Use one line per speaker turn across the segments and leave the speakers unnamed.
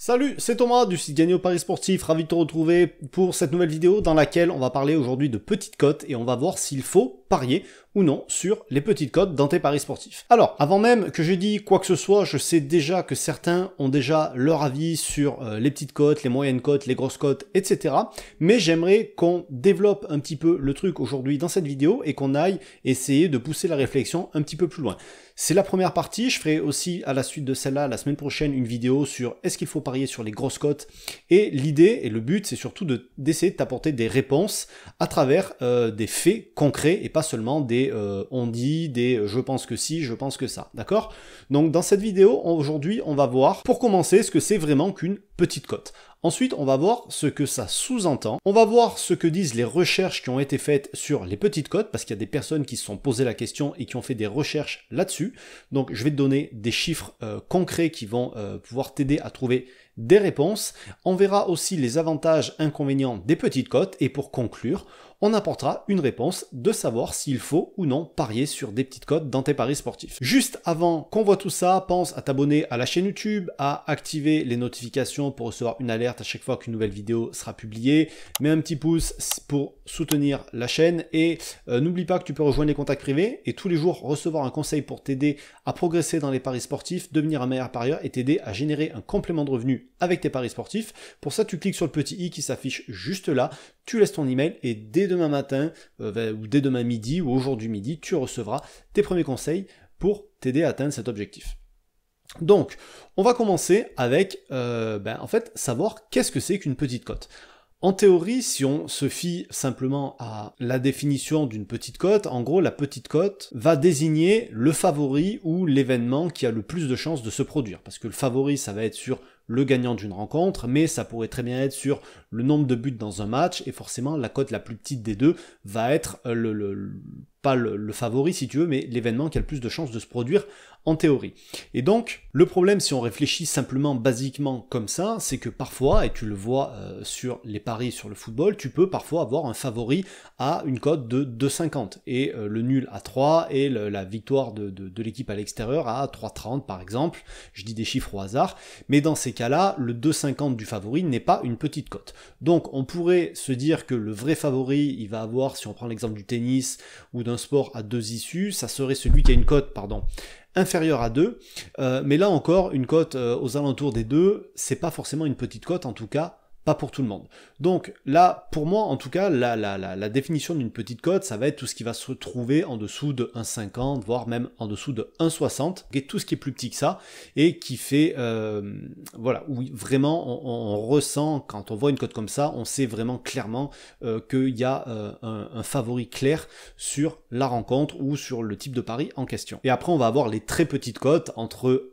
Salut, c'est Thomas du site Gagner au Paris Sportif, ravi de te retrouver pour cette nouvelle vidéo dans laquelle on va parler aujourd'hui de petites cotes et on va voir s'il faut parier ou non sur les petites cotes dans tes paris sportifs. Alors, avant même que j'ai dit quoi que ce soit, je sais déjà que certains ont déjà leur avis sur les petites cotes, les moyennes cotes, les grosses cotes, etc. Mais j'aimerais qu'on développe un petit peu le truc aujourd'hui dans cette vidéo et qu'on aille essayer de pousser la réflexion un petit peu plus loin. C'est la première partie, je ferai aussi à la suite de celle-là, la semaine prochaine, une vidéo sur est-ce qu'il faut parier sur les grosses cotes. Et l'idée et le but, c'est surtout d'essayer de t'apporter des réponses à travers des faits concrets et pas seulement des on dit, des je pense que si, je pense que ça, d'accord? Donc dans cette vidéo, aujourd'hui, on va voir, pour commencer, ce que c'est vraiment qu'une petite cote. Ensuite, on va voir ce que ça sous-entend. On va voir ce que disent les recherches qui ont été faites sur les petites cotes, parce qu'il y a des personnes qui se sont posées la question et qui ont fait des recherches là-dessus. Donc, je vais te donner des chiffres concrets qui vont pouvoir t'aider à trouver des réponses. On verra aussi les avantages, inconvénients des petites cotes. Et pour conclure, on apportera une réponse de savoir s'il faut ou non parier sur des petites cotes dans tes paris sportifs. Juste avant qu'on voit tout ça, pense à t'abonner à la chaîne YouTube, à activer les notifications pour recevoir une alerte à chaque fois qu'une nouvelle vidéo sera publiée. Mets un petit pouce pour soutenir la chaîne et n'oublie pas que tu peux rejoindre les contacts privés et tous les jours recevoir un conseil pour t'aider à progresser dans les paris sportifs, devenir un meilleur parieur et t'aider à générer un complément de revenu avec tes paris sportifs. Pour ça, tu cliques sur le petit i qui s'affiche juste là, tu laisses ton email et dès demain matin, ou dès demain midi, ou aujourd'hui midi, tu recevras tes premiers conseils pour t'aider à atteindre cet objectif. Donc, on va commencer avec, en fait, savoir qu'est-ce que c'est qu'une petite cote. En théorie, si on se fie simplement à la définition d'une petite cote, en gros, la petite cote va désigner le favori ou l'événement qui a le plus de chances de se produire. Parce que le favori, ça va être sur le gagnant d'une rencontre, mais ça pourrait très bien être sur le nombre de buts dans un match, et forcément, la cote la plus petite des deux va être pas le favori si tu veux, mais l'événement qui a le plus de chances de se produire en théorie. Et donc, le problème, si on réfléchit simplement basiquement comme ça, c'est que parfois, et tu le vois sur les paris sur le football, tu peux parfois avoir un favori à une cote de 2,50 et le nul à 3 et la victoire de l'équipe à l'extérieur à 3,30 par exemple. Je dis des chiffres au hasard, mais dans ces cas-là, le 2,50 du favori n'est pas une petite cote. Donc, on pourrait se dire que le vrai favori, il va avoir, si on prend l'exemple du tennis ou d'un sport à deux issues, ça serait celui qui a une cote, inférieure à 2, mais là encore, une cote aux alentours des 2, c'est pas forcément une petite cote, en tout cas, pas pour tout le monde. Donc là, pour moi, en tout cas, la définition d'une petite cote, ça va être tout ce qui va se trouver en dessous de 1,50, voire même en dessous de 1,60, et tout ce qui est plus petit que ça, et qui fait, voilà, où vraiment on ressent, quand on voit une cote comme ça, on sait vraiment clairement qu'il y a un favori clair sur la rencontre ou sur le type de pari en question. Et après, on va avoir les très petites cotes entre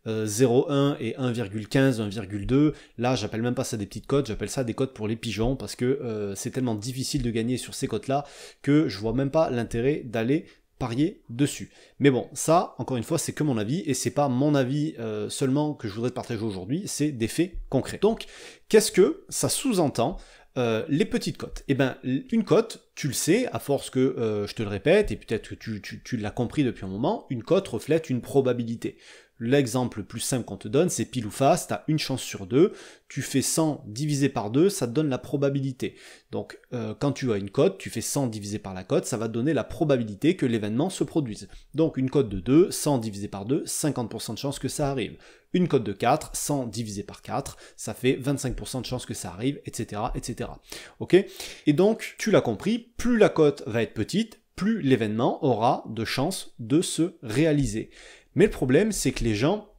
0,1 et 1,15, 1,2. Là, j'appelle même pas ça des petites cotes, j'appelle ça des cotes pour les pigeons parce que c'est tellement difficile de gagner sur ces cotes-là que je vois même pas l'intérêt d'aller parier dessus. Mais bon, ça, encore une fois, c'est que mon avis et c'est pas mon avis seulement que je voudrais te partager aujourd'hui, c'est des faits concrets. Donc, qu'est-ce que ça sous-entend? Les petites cotes. Eh bien, une cote, tu le sais, à force que je te le répète, et peut-être que tu l'as compris depuis un moment, une cote reflète une probabilité. L'exemple le plus simple qu'on te donne, c'est pile ou face, tu as une chance sur 2, tu fais 100 divisé par 2, ça te donne la probabilité. Donc quand tu as une cote, tu fais 100 divisé par la cote, ça va te donner la probabilité que l'événement se produise. Donc une cote de 2, 100 divisé par 2, 50% de chance que ça arrive. Une cote de 4, 100 divisé par 4, ça fait 25% de chance que ça arrive, etc. etc. Ok? Et donc, tu l'as compris, plus la cote va être petite, plus l'événement aura de chances de se réaliser. Mais le problème, c'est que les gens,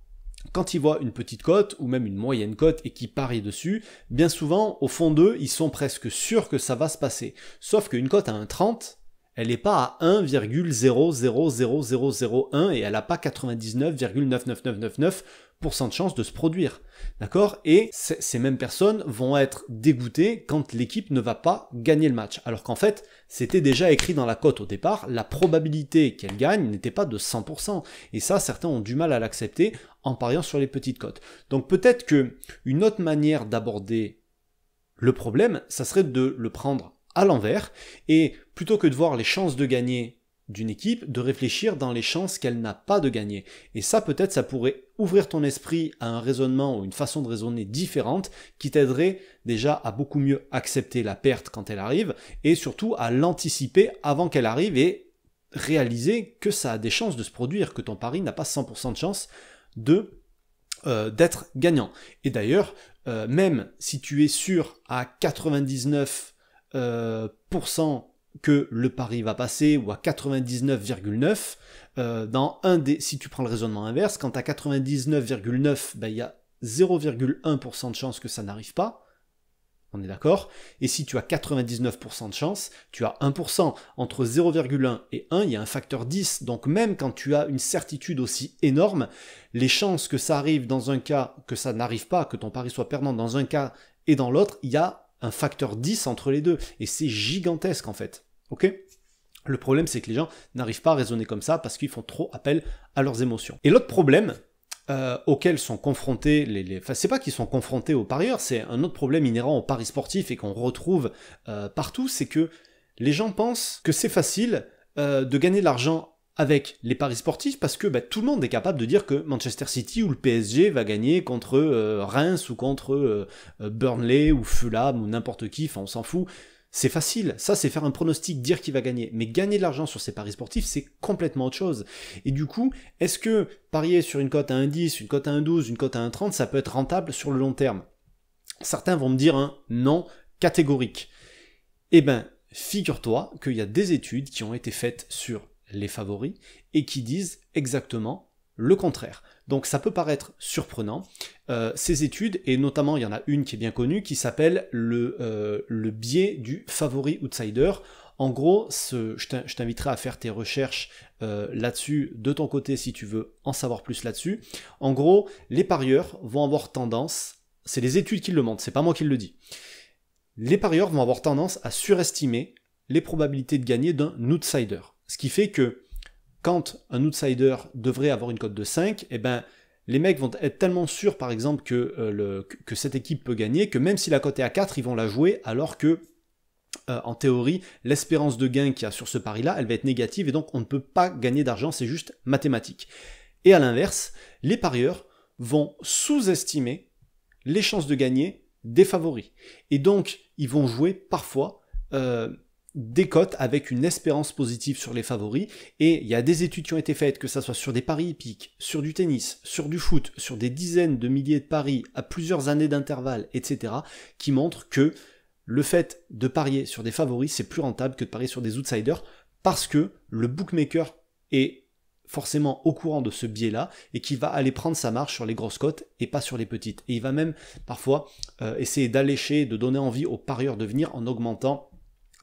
quand ils voient une petite cote, ou même une moyenne cote, et qu'ils parient dessus, bien souvent, au fond d'eux, ils sont presque sûrs que ça va se passer. Sauf qu'une cote à 1,30, elle n'est pas à 1,000001 et elle n'a pas 99,99999% de chance de se produire. D'accord? Et ces mêmes personnes vont être dégoûtées quand l'équipe ne va pas gagner le match. Alors qu'en fait, c'était déjà écrit dans la cote au départ, la probabilité qu'elle gagne n'était pas de 100%. Et ça, certains ont du mal à l'accepter en pariant sur les petites cotes. Donc peut-être que une autre manière d'aborder le problème, ça serait de le prendre à l'envers, et plutôt que de voir les chances de gagner d'une équipe, de réfléchir dans les chances qu'elle n'a pas de gagner. Et ça, peut-être, ça pourrait ouvrir ton esprit à un raisonnement ou une façon de raisonner différente qui t'aiderait déjà à beaucoup mieux accepter la perte quand elle arrive et surtout à l'anticiper avant qu'elle arrive et réaliser que ça a des chances de se produire, que ton pari n'a pas 100% de chance d'être gagnant. Et d'ailleurs, même si tu es sûr à 99% que le pari va passer ou à 99,9, si tu prends le raisonnement inverse, quand à 99,9, il y a 0,1% de chance que ça n'arrive pas, on est d'accord? Et si tu as 99% de chance, tu as 1%. Entre 0,1 et 1, il y a un facteur 10. Donc même quand tu as une certitude aussi énorme, les chances que ça arrive dans un cas, que ça n'arrive pas, que ton pari soit perdant dans un cas et dans l'autre, il y a un facteur 10 entre les deux. Et c'est gigantesque en fait. Ok ? Le problème, c'est que les gens n'arrivent pas à raisonner comme ça parce qu'ils font trop appel à leurs émotions. Et l'autre problème auxquels sont confrontés enfin, c'est pas qu'ils sont confrontés aux parieurs, c'est un autre problème inhérent aux paris sportifs et qu'on retrouve partout, c'est que les gens pensent que c'est facile de gagner de l'argent avec les paris sportifs parce que tout le monde est capable de dire que Manchester City ou le PSG va gagner contre Reims ou contre Burnley ou Fulham ou n'importe qui, enfin on s'en fout. C'est facile, ça c'est faire un pronostic, dire qui va gagner. Mais gagner de l'argent sur ces paris sportifs, c'est complètement autre chose. Et du coup, est-ce que parier sur une cote à 1,10, une cote à 1,12, une cote à 1,30, ça peut être rentable sur le long terme? Certains vont me dire non catégorique. Eh ben, figure-toi qu'il y a des études qui ont été faites sur les favoris et qui disent exactement le contraire. Donc ça peut paraître surprenant, ces études, et notamment il y en a une qui est bien connue, qui s'appelle le biais du favori outsider. En gros, je t'inviterai à faire tes recherches là-dessus de ton côté si tu veux en savoir plus là-dessus. En gros, les parieurs vont avoir tendance, c'est les études qui le montrent, c'est pas moi qui le dis, les parieurs vont avoir tendance à surestimer les probabilités de gagner d'un outsider. Ce qui fait que quand un outsider devrait avoir une cote de 5, eh ben, les mecs vont être tellement sûrs, par exemple, que cette équipe peut gagner, que même si la cote est à 4, ils vont la jouer, alors que, en théorie, l'espérance de gain qu'il y a sur ce pari-là, elle va être négative, et donc on ne peut pas gagner d'argent, c'est juste mathématique. Et à l'inverse, les parieurs vont sous-estimer les chances de gagner des favoris. Et donc, ils vont jouer parfois des cotes avec une espérance positive sur les favoris, et il y a des études qui ont été faites, que ça soit sur des paris hippiques, sur du tennis, sur du foot, sur des dizaines de milliers de paris à plusieurs années d'intervalle, etc., qui montrent que le fait de parier sur des favoris, c'est plus rentable que de parier sur des outsiders, parce que le bookmaker est forcément au courant de ce biais-là, et qui va aller prendre sa marge sur les grosses cotes et pas sur les petites. Et il va même parfois essayer d'allécher, de donner envie aux parieurs de venir en augmentant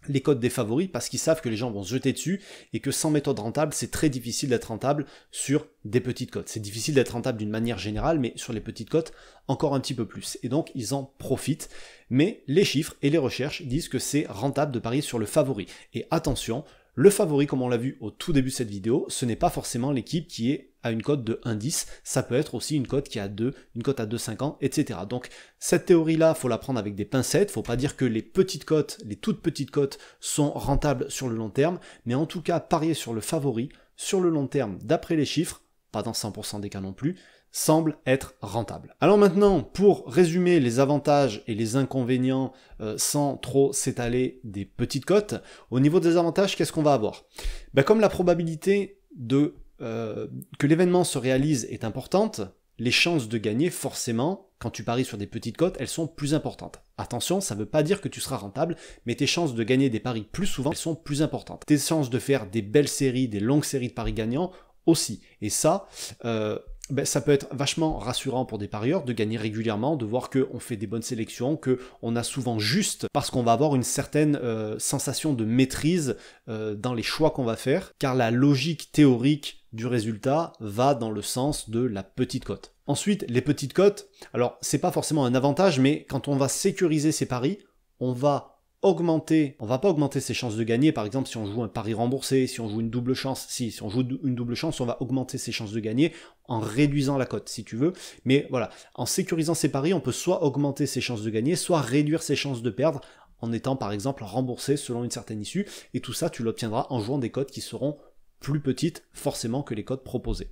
les cotes des favoris, parce qu'ils savent que les gens vont se jeter dessus et que sans méthode rentable, c'est très difficile d'être rentable sur des petites cotes. C'est difficile d'être rentable d'une manière générale, mais sur les petites cotes, encore un petit peu plus. Et donc, ils en profitent. Mais les chiffres et les recherches disent que c'est rentable de parier sur le favori. Et attention, le favori, comme on l'a vu au tout début de cette vidéo, ce n'est pas forcément l'équipe qui est à une cote de 1,10, ça peut être aussi une cote qui a 2, une cote à 2,50, etc. Donc cette théorie-là, faut la prendre avec des pincettes, faut pas dire que les petites cotes, les toutes petites cotes sont rentables sur le long terme, mais en tout cas, parier sur le favori, sur le long terme, d'après les chiffres, pas dans 100% des cas non plus, semble être rentable. Alors maintenant, pour résumer les avantages et les inconvénients sans trop s'étaler des petites cotes, au niveau des avantages, qu'est-ce qu'on va avoir? Comme la probabilité que l'événement se réalise est importante, les chances de gagner, forcément, quand tu paries sur des petites cotes, elles sont plus importantes. Attention, ça ne veut pas dire que tu seras rentable, mais tes chances de gagner des paris plus souvent, elles sont plus importantes. Tes chances de faire des belles séries, des longues séries de paris gagnants aussi. Et ça, ça peut être vachement rassurant pour des parieurs de gagner régulièrement, de voir qu'on fait des bonnes sélections, qu'on a souvent juste, parce qu'on va avoir une certaine sensation de maîtrise dans les choix qu'on va faire, car la logique théorique du résultat va dans le sens de la petite cote. Ensuite, les petites cotes, alors c'est pas forcément un avantage, mais quand on va sécuriser ses paris, on va pas augmenter ses chances de gagner. Par exemple, si on joue un pari remboursé, si on joue une double chance, si on joue une double chance, on va augmenter ses chances de gagner en réduisant la cote, si tu veux. Mais voilà, en sécurisant ses paris, on peut soit augmenter ses chances de gagner, soit réduire ses chances de perdre, en étant par exemple remboursé selon une certaine issue. Et tout ça, tu l'obtiendras en jouant des cotes qui seront plus petites forcément que les cotes proposées.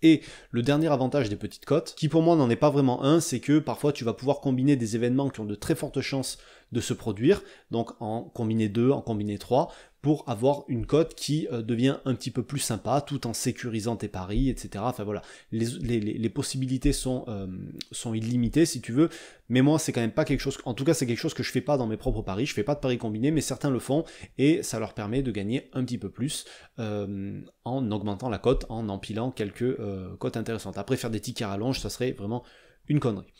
Et le dernier avantage des petites cotes, qui pour moi n'en est pas vraiment un, c'est que parfois tu vas pouvoir combiner des événements qui ont de très fortes chances de se produire, donc en combiner 2, en combiner 3, pour avoir une cote qui devient un petit peu plus sympa, tout en sécurisant tes paris, etc. Enfin voilà, les possibilités sont illimitées si tu veux, mais moi c'est quand même pas quelque chose, en tout cas c'est quelque chose que je fais pas dans mes propres paris, je fais pas de paris combinés, mais certains le font, et ça leur permet de gagner un petit peu plus en augmentant la cote, en empilant quelques cotes intéressantes. Après faire des tickets à rallonge, ça serait vraiment une connerie.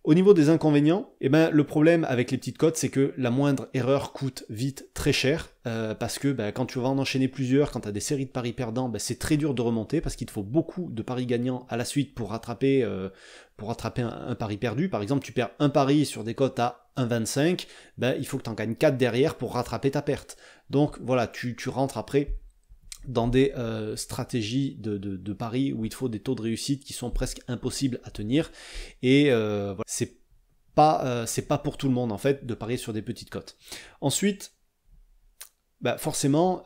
Au niveau des inconvénients, eh ben, le problème avec les petites cotes, c'est que la moindre erreur coûte vite très cher, parce que quand tu vas en enchaîner plusieurs, quand tu as des séries de paris perdants, c'est très dur de remonter, parce qu'il te faut beaucoup de paris gagnants à la suite pour rattraper un pari perdu. Par exemple, tu perds un pari sur des cotes à 1,25, il faut que tu en gagnes 4 derrière pour rattraper ta perte. Donc voilà, tu rentres après dans des stratégies de paris où il te faut des taux de réussite qui sont presque impossibles à tenir, et voilà, c'est pas pour tout le monde en fait de parier sur des petites cotes. Ensuite, forcément,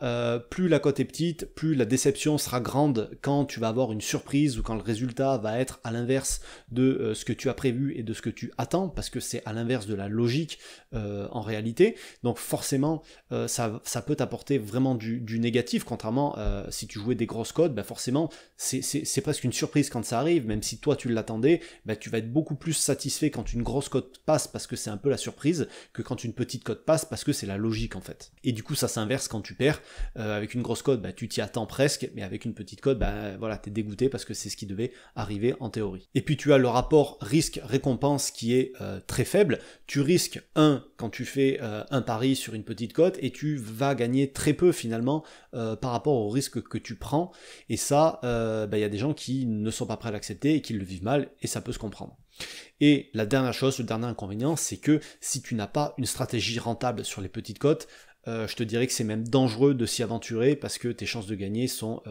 plus la cote est petite, plus la déception sera grande quand tu vas avoir une surprise ou quand le résultat va être à l'inverse de ce que tu as prévu et de ce que tu attends, parce que c'est à l'inverse de la logique en réalité. Donc forcément, ça peut t'apporter vraiment du négatif, contrairement si tu jouais des grosses cotes, forcément c'est presque une surprise quand ça arrive, même si toi tu l'attendais, tu vas être beaucoup plus satisfait quand une grosse cote passe parce que c'est un peu la surprise, que quand une petite cote passe parce que c'est la logique en fait. Et du coup ça s'inverse quand tu perds. Avec une grosse cote, tu t'y attends presque, mais avec une petite cote, voilà, t'es dégoûté parce que c'est ce qui devait arriver en théorie. Et puis tu as le rapport risque-récompense qui est très faible. Tu risques 1 quand tu fais un pari sur une petite cote, et tu vas gagner très peu finalement par rapport au risque que tu prends. Et ça, y a des gens qui ne sont pas prêts à l'accepter et qui le vivent mal, et ça peut se comprendre. Et la dernière chose, le dernier inconvénient, c'est que si tu n'as pas une stratégie rentable sur les petites cotes, je te dirais que c'est même dangereux de s'y aventurer, parce que tes chances de gagner sont...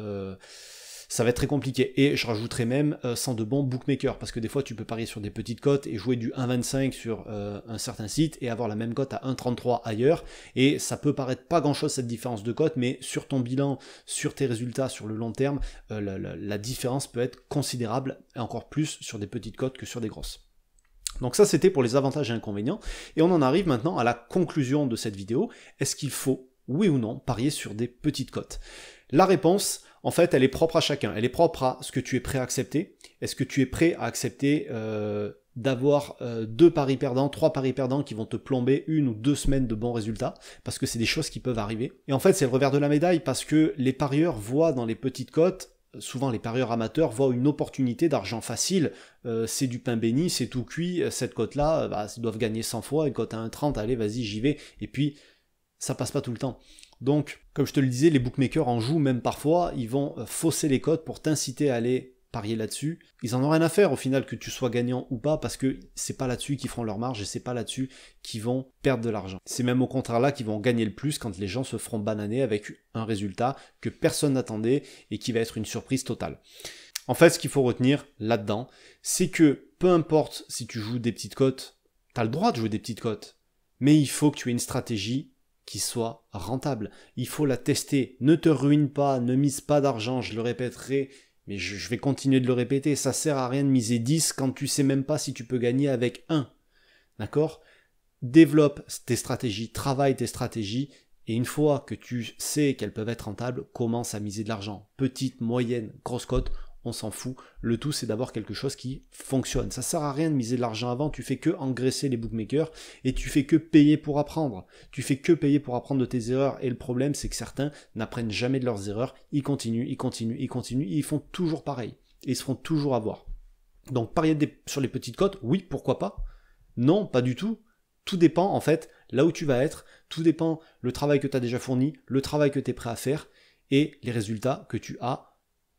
ça va être très compliqué. Et je rajouterais même sans de bons bookmakers, parce que des fois tu peux parier sur des petites cotes et jouer du 1,25 sur un certain site et avoir la même cote à 1,33 ailleurs, et ça peut paraître pas grand chose cette différence de cote, mais sur ton bilan, sur tes résultats sur le long terme, la différence peut être considérable, et encore plus sur des petites cotes que sur des grosses. Donc ça c'était pour les avantages et inconvénients, et on en arrive maintenant à la conclusion de cette vidéo. Est-ce qu'il faut, oui ou non, parier sur des petites cotes? La réponse, en fait, elle est propre à chacun, elle est propre à ce que tu es prêt à accepter. Est-ce que tu es prêt à accepter d'avoir 2 paris perdants, 3 paris perdants qui vont te plomber 1 ou 2 semaines de bons résultats, parce que c'est des choses qui peuvent arriver. Et en fait c'est le revers de la médaille, parce que les parieurs voient dans les petites cotes, souvent les parieurs amateurs voient une opportunité d'argent facile, c'est du pain béni, c'est tout cuit, cette cote-là, ils doivent gagner 100 fois, une cote à 1,30, allez vas-y j'y vais, et puis ça passe pas tout le temps. Donc, comme je te le disais, les bookmakers en jouent même parfois, ils vont fausser les cotes pour t'inciter à aller parier là-dessus. Ils en ont rien à faire au final que tu sois gagnant ou pas, parce que c'est pas là-dessus qu'ils feront leur marge, et c'est pas là-dessus qu'ils vont perdre de l'argent. C'est même au contraire là qu'ils vont gagner le plus, quand les gens se feront bananer avec un résultat que personne n'attendait et qui va être une surprise totale. En fait, ce qu'il faut retenir là-dedans, c'est que peu importe si tu joues des petites cotes, t'as le droit de jouer des petites cotes, mais il faut que tu aies une stratégie qui soit rentable. Il faut la tester. Ne te ruine pas, ne mise pas d'argent, je le répéterai, mais je vais continuer de le répéter, ça sert à rien de miser 10 quand tu sais même pas si tu peux gagner avec 1. D'accord? Développe tes stratégies, travaille tes stratégies, et une fois que tu sais qu'elles peuvent être rentables, commence à miser de l'argent. Petite, moyenne, grosse cote, on s'en fout. Le tout, c'est d'avoir quelque chose qui fonctionne. Ça sert à rien de miser de l'argent avant, tu fais que engraisser les bookmakers, et tu fais que payer pour apprendre. Tu fais que payer pour apprendre de tes erreurs, et le problème, c'est que certains n'apprennent jamais de leurs erreurs, ils continuent, et ils font toujours pareil. Et ils se font toujours avoir. Donc, parier sur les petites cotes, oui, pourquoi pas? Non, pas du tout. Tout dépend, en fait, là où tu vas être, tout dépend le travail que tu as déjà fourni, le travail que tu es prêt à faire, et les résultats que tu as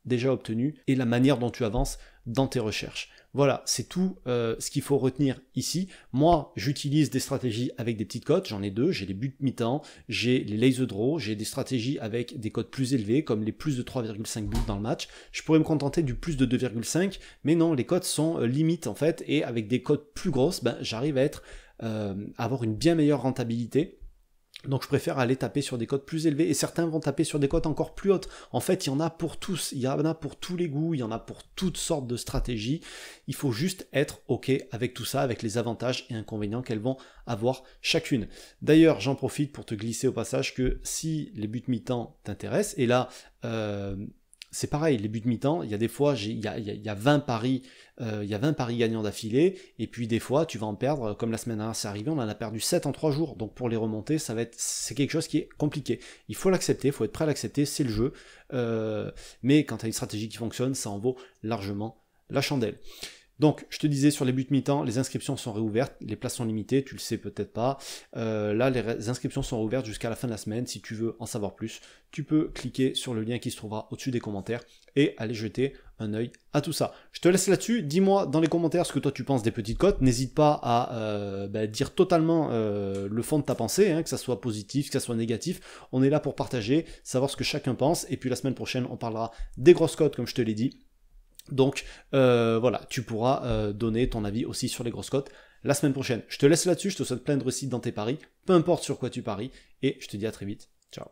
déjà obtenu, et la manière dont tu avances dans tes recherches. Voilà, c'est tout ce qu'il faut retenir ici. Moi, j'utilise des stratégies avec des petites cotes, j'en ai 2, j'ai les buts mi-temps, j'ai les laser draw, j'ai des stratégies avec des cotes plus élevées, comme les plus de 3,5 buts dans le match. Je pourrais me contenter du plus de 2,5, mais non, les cotes sont limites en fait, et avec des cotes plus grosses, j'arrive à avoir une bien meilleure rentabilité. Donc je préfère aller taper sur des cotes plus élevées, et certains vont taper sur des cotes encore plus hautes. En fait, il y en a pour tous, il y en a pour tous les goûts, il y en a pour toutes sortes de stratégies. Il faut juste être OK avec tout ça, avec les avantages et inconvénients qu'elles vont avoir chacune. D'ailleurs, j'en profite pour te glisser au passage que si les buts mi-temps t'intéressent, et là, c'est pareil, les buts mi-temps, il y a des fois, il y a 20 paris, il y a 20 paris gagnants d'affilée, et puis des fois, tu vas en perdre, comme la semaine dernière c'est arrivé, on en a perdu 7 en 3 jours, donc pour les remonter, c'est quelque chose qui est compliqué. Il faut l'accepter, il faut être prêt à l'accepter, c'est le jeu, mais quand tu as une stratégie qui fonctionne, ça en vaut largement la chandelle. Donc, je te disais, sur les buts mi-temps, les inscriptions sont réouvertes, les places sont limitées, tu le sais peut-être pas. Là, les inscriptions sont réouvertes jusqu'à la fin de la semaine. Si tu veux en savoir plus, tu peux cliquer sur le lien qui se trouvera au-dessus des commentaires et aller jeter un œil à tout ça. Je te laisse là-dessus, dis-moi dans les commentaires ce que toi tu penses des petites cotes. N'hésite pas à dire totalement le fond de ta pensée, hein, que ça soit positif, que ça soit négatif. On est là pour partager, savoir ce que chacun pense. Et puis la semaine prochaine, on parlera des grosses cotes, comme je te l'ai dit. Donc voilà, tu pourras donner ton avis aussi sur les grosses cotes la semaine prochaine. Je te laisse là-dessus, je te souhaite plein de réussite dans tes paris, peu importe sur quoi tu paries, et je te dis à très vite. Ciao.